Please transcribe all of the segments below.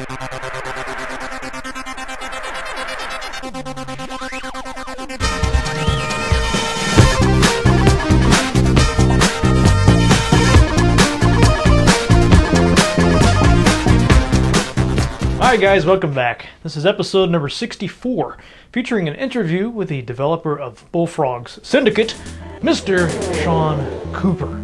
Alright guys, welcome back. This is episode number 64, featuring an interview with the developer of Bullfrog's Syndicate, Mr. Sean Cooper.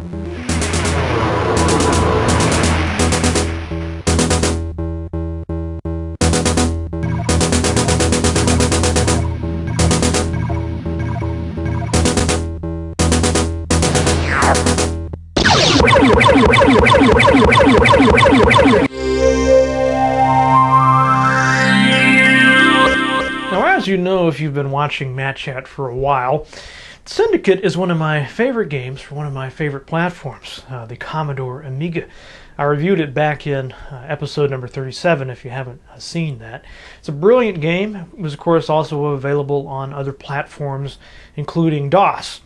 As you know, if you've been watching Matt Chat for a while, Syndicate is one of my favorite games for one of my favorite platforms, the Commodore Amiga. I reviewed it back in episode number 37 if you haven't seen that. It's a brilliant game. It was of course also available on other platforms including DOS.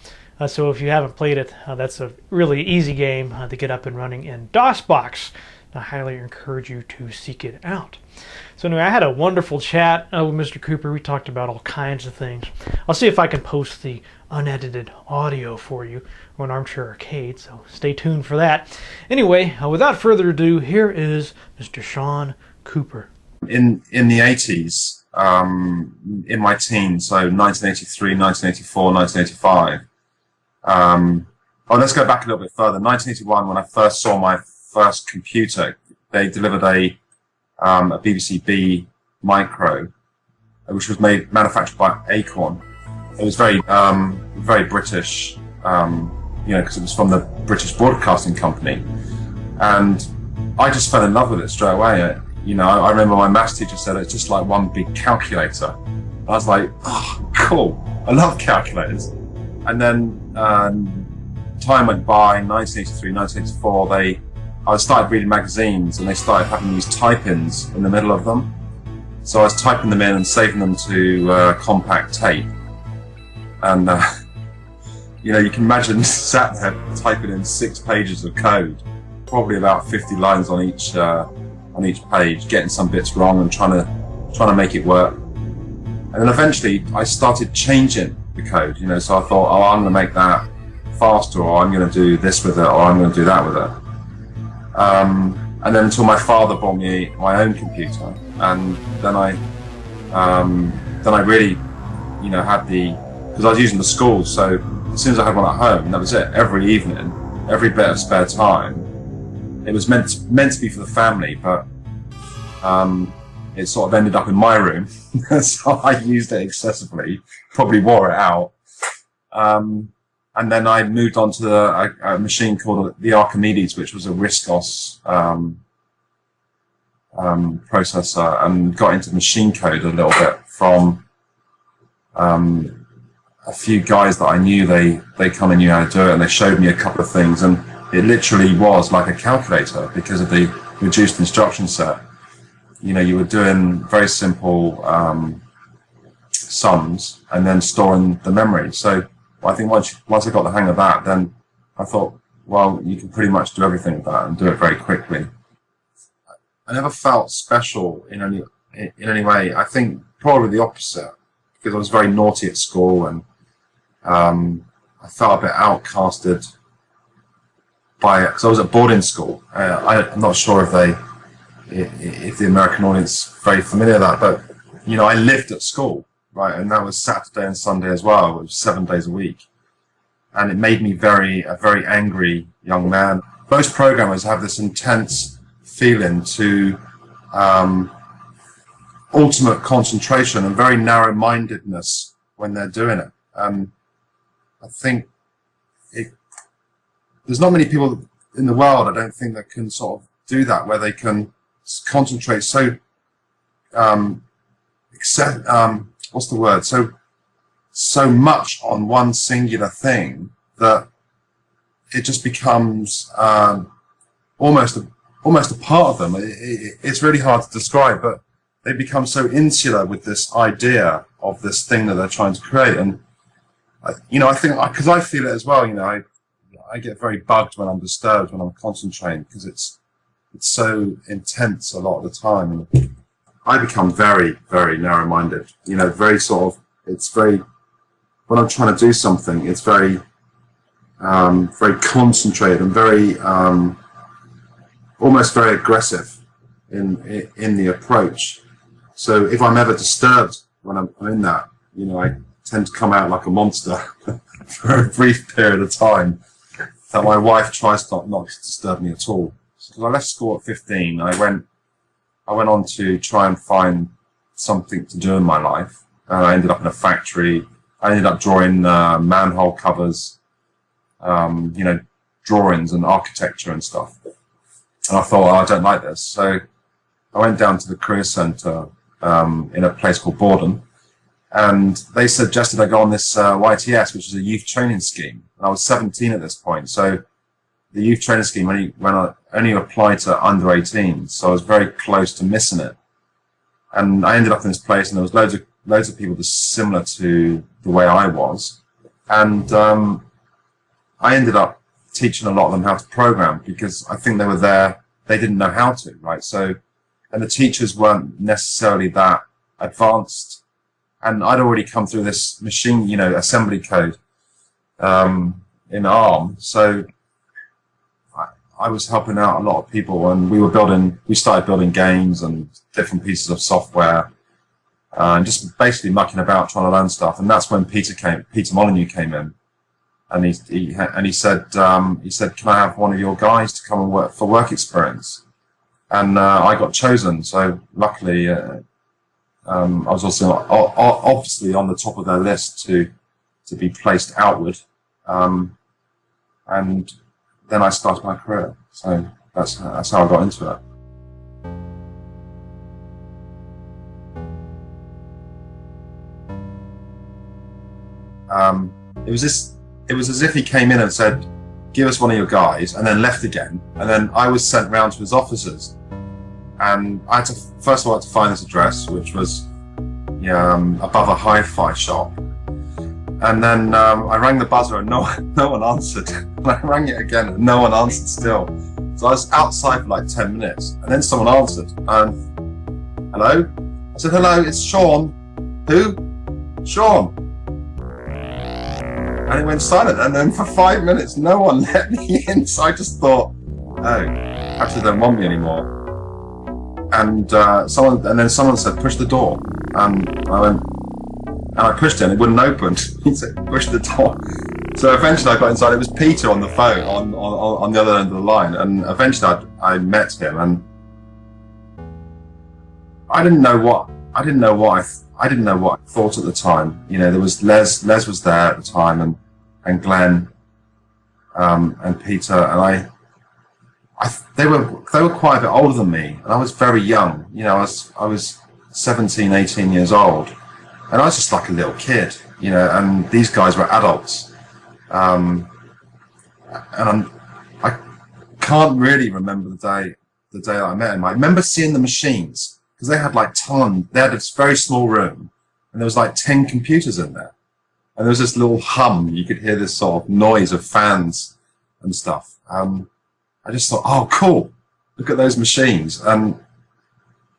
So if you haven't played it, that's a really easy game to get up and running in DOSBox. I highly encourage you to seek it out. So anyway, I had a wonderful chat with Mr. Cooper. We talked about all kinds of things. I'll see if I can post the unedited audio for you on Armchair Arcade, so stay tuned for that. Anyway, without further ado, here is Mr. Sean Cooper. In the 80s, in my teens, so 1983, 1984, 1985. Let's go back a little bit further. 1981, when I first saw my first computer, they delivered a BBC B Micro, which was manufactured by Acorn. It was very British, because it was from the British Broadcasting Company, and I just fell in love with it straight away. I remember my maths teacher said it's just like one big calculator. I was like, oh, cool! I love calculators. And then time went by. 1983, 1984, I started reading magazines, and they started having these type-ins in the middle of them. So I was typing them in and saving them to compact tape. And you can imagine sat there typing in 6 pages of code, probably about 50 lines on each page, getting some bits wrong and trying to make it work. And then eventually I started changing the code. So I thought, oh, I'm going to make that faster, or I'm going to do this with it, or I'm going to do that with it. And then until my father bought me my own computer, and then I really, had because I was using the school, so as soon as I had one at home, that was it. Every evening, every bit of spare time, it was meant to be for the family, but it sort of ended up in my room, so I used it excessively, probably wore it out. And then I moved on to a machine called the Archimedes, which was a RISC-OS processor, and got into machine code a little bit from a few guys that I knew. They kind of knew how to do it, and they showed me a couple of things, and it literally was like a calculator because of the reduced instruction set. You were doing very simple sums and then storing the memory. So I think once I got the hang of that, then I thought, well, you can pretty much do everything with that and do it very quickly. I never felt special in any way. I think probably the opposite, because I was very naughty at school, and I felt a bit outcasted by it, because I was at boarding school. I'm not sure if the American audience is very familiar with that, but I lived at school. Right, and that was Saturday and Sunday as well. It was 7 days a week, and it made me a very angry young man. Most programmers have this intense feeling to ultimate concentration and very narrow-mindedness when they're doing it. I think there's not many people in the world, I don't think, that can sort of do that, where they can concentrate so so much on one singular thing that it just becomes almost a part of them. It's really hard to describe, but they become so insular with this idea of this thing that they're trying to create. And I think, because I feel it as well, I get very bugged when I'm disturbed when I'm concentrating, because it's so intense a lot of the time. And I become very, very narrow-minded. You know, very sort of. It's very, when I'm trying to do something, it's very, very concentrated and very, almost very aggressive in the approach. So if I'm ever disturbed when I'm in that, you know, I tend to come out like a monster for a brief period of time that my wife tries not to disturb me at all. So I left school at 15. I went on to try and find something to do in my life. I ended up in a factory. I ended up drawing manhole covers, you know, drawings and architecture and stuff. And I thought, oh, I don't like this. So I went down to the career centre in a place called Borden, and they suggested I go on this YTS, which is a youth training scheme. And I was 17 at this point, so the youth training scheme only applied to under 18, so I was very close to missing it. And I ended up in this place, and there was loads of people just similar to the way I was, and I ended up teaching a lot of them how to program, because I think they were there, they didn't know how to, right? So, and the teachers weren't necessarily that advanced, and I'd already come through this machine, you know, assembly code in ARM, so I was helping out a lot of people, and we started building games and different pieces of software, and just basically mucking about trying to learn stuff. And that's when Peter Molyneux came in, and he said, can I have one of your guys to come and work for work experience? And I got chosen. So luckily, I was also obviously on the top of their list to be placed outward, and then I started my career. So that's how I got into it. It was as if he came in and said, give us one of your guys, and then left again. And then I was sent round to his offices. And I had to, first of all, I had to find this address, which was above a hi-fi shop. And then I rang the buzzer and no one answered. And I rang it again and no one answered still. So I was outside for like 10 minutes. And then someone answered. Hello? I said, hello, it's Sean. Who? Sean. And it went silent, and then for 5 minutes no one let me in. So I just thought, oh, perhaps they don't want me anymore. And then someone said, push the door. And I went, and I pushed it and it wouldn't open. He said, push the door. So eventually I got inside. It was Peter on the phone on the other end of the line, and eventually I met him, and I didn't know what I thought at the time. You know, there was Les was there at the time, and Glenn, and Peter, and they were quite a bit older than me, and I was very young. You know, I was 17, 18 years old, and I was just like a little kid. You know, and these guys were adults, and I can't really remember the day that I met him. I remember seeing the machines, because they had they had this very small room, and there was like 10 computers in there. And there was this little hum, you could hear this sort of noise of fans and stuff. I just thought, oh, cool, look at those machines. And,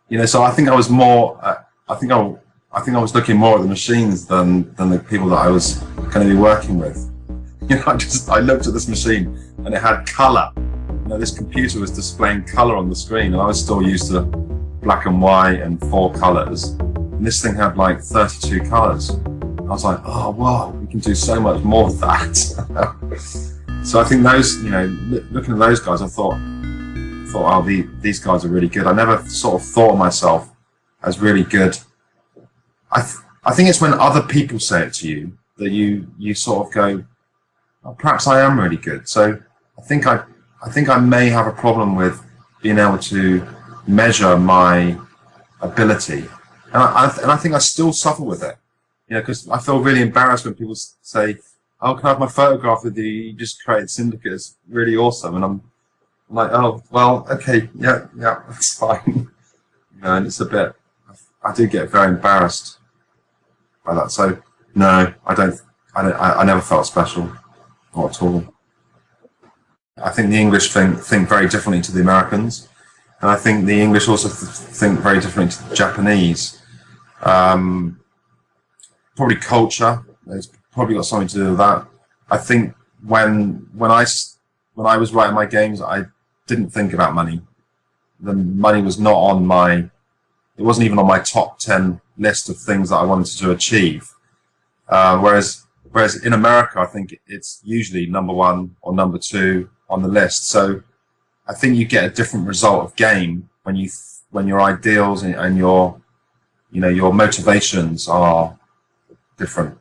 you know, so I think I was more, I think I was looking more at the machines than the people that I was going to be working with. You know, I looked at this machine and it had color. You know, this computer was displaying color on the screen, and I was still used to black and white and 4 colors. And this thing had like 32 colors. I was like, oh, wow, we can do so much more with that. So I think those, you know, looking at those guys, I thought, oh, these guys are really good. I never sort of thought of myself as really good. I think it's when other people say it to you that you sort of go, oh, perhaps I am really good. So I think I may have a problem with being able to measure my ability, and I think I still suffer with it. You know, because I feel really embarrassed when people say, oh, can I have my photograph with you? You just created Syndicate. It's really awesome. And I'm like, oh, well, okay, yeah, that's fine. You know, and it's a bit, I do get very embarrassed by that. So, no, I never felt special, not at all. I think the English think very differently to the Americans. and I think the English also think very differently to the Japanese. Probably culture. It's probably got something to do with that. I think when I was writing my games, I didn't think about money. The money was not on my. It wasn't even on my top 10 list of things that I wanted to achieve. Whereas in America, I think it's usually number 1 or number 2 on the list. So I think you get a different result of game when your ideals and your motivations are different.